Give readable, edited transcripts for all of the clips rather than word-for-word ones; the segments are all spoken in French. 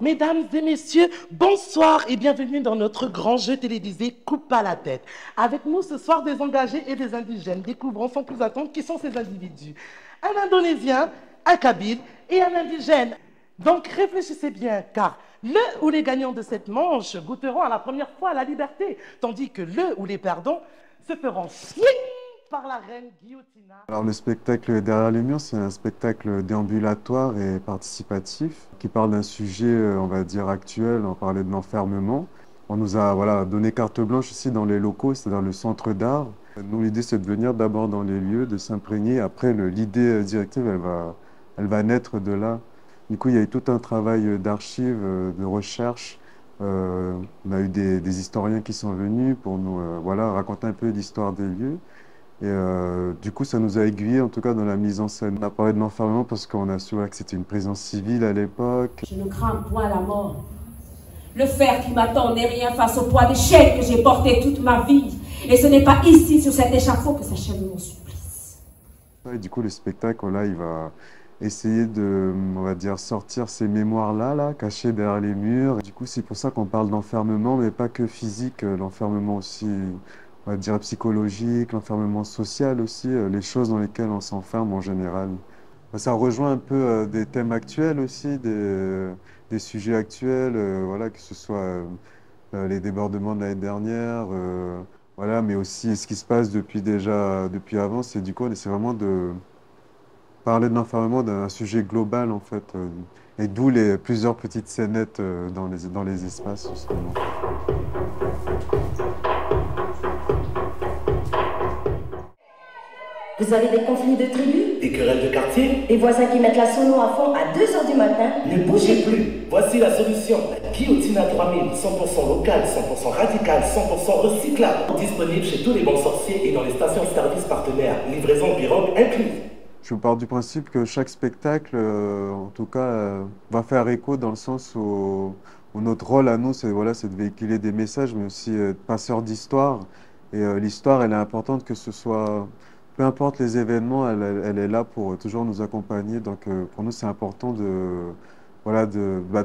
Mesdames et messieurs, bonsoir et bienvenue dans notre grand jeu télévisé Coupe à la tête. Avec nous ce soir des engagés et des indigènes. Découvrons sans plus attendre qui sont ces individus. Un Indonésien, un Kabyle et un indigène. Donc réfléchissez bien car le ou les gagnants de cette manche goûteront à la première fois à la liberté, tandis que le ou les perdants se feront swing par la reine Guillotina. Alors le spectacle Derrière les murs, c'est un spectacle déambulatoire et participatif qui parle d'un sujet, on va dire, actuel. On parlait de l'enfermement. On nous a donné carte blanche ici dans les locaux, c'est-à-dire le centre d'art. Nous, l'idée, c'est de venir d'abord dans les lieux, de s'imprégner. Après, l'idée directive, elle va naître de là. Du coup, il y a eu tout un travail d'archives, de recherche. On a eu des historiens qui sont venus pour nous raconter un peu l'histoire des lieux. Et du coup, ça nous a aiguillés, en tout cas, dans la mise en scène. On a parlé de l'enfermement parce qu'on a su que c'était une prison civile à l'époque. Je ne crains point la mort. Le fer qui m'attend n'est rien face au poids des chaînes que j'ai porté toute ma vie. Et ce n'est pas ici, sur cet échafaud, que s'achève mon supplice. Et du coup, le spectacle, là, il va essayer de, on va dire, sortir ces mémoires-là, cachées derrière les murs. Du coup, c'est pour ça qu'on parle d'enfermement, mais pas que physique, l'enfermement aussi, on va dire, psychologique, l'enfermement social aussi, les choses dans lesquelles on s'enferme en général. Ça rejoint un peu des thèmes actuels aussi, des sujets actuels, que ce soit les débordements de l'année dernière, mais aussi ce qui se passe depuis avant. C'est du coup, c'est vraiment de parler de l'enfermement d'un sujet global en fait, et d'où les plusieurs petites scénettes dans les espaces justement. Vous avez des conflits de tribus? Des querelles de quartier? Des voisins qui mettent la sono à fond à 2 h du matin? Ne bougez plus. Voici la solution. La Guillotina 3000, 100% local, 100% radical, 100% recyclable. Disponible chez tous les bons sorciers et dans les stations-service partenaires. Livraison pirogue incluse. Je pars du principe que chaque spectacle, en tout cas, va faire écho dans le sens où notre rôle à nous, c'est de véhiculer des messages, mais aussi de passeur d'histoire. Et l'histoire, elle est importante que ce soit... Peu importe les événements, elle est là pour toujours nous accompagner. Donc pour nous, c'est important de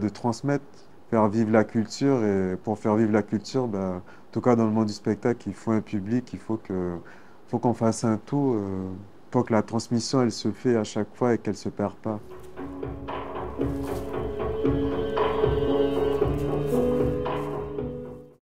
transmettre, faire vivre la culture. Et pour faire vivre la culture, en tout cas dans le monde du spectacle, il faut un public, faut qu'on fasse un tout pour que la transmission, elle se fait à chaque fois et qu'elle ne se perd pas.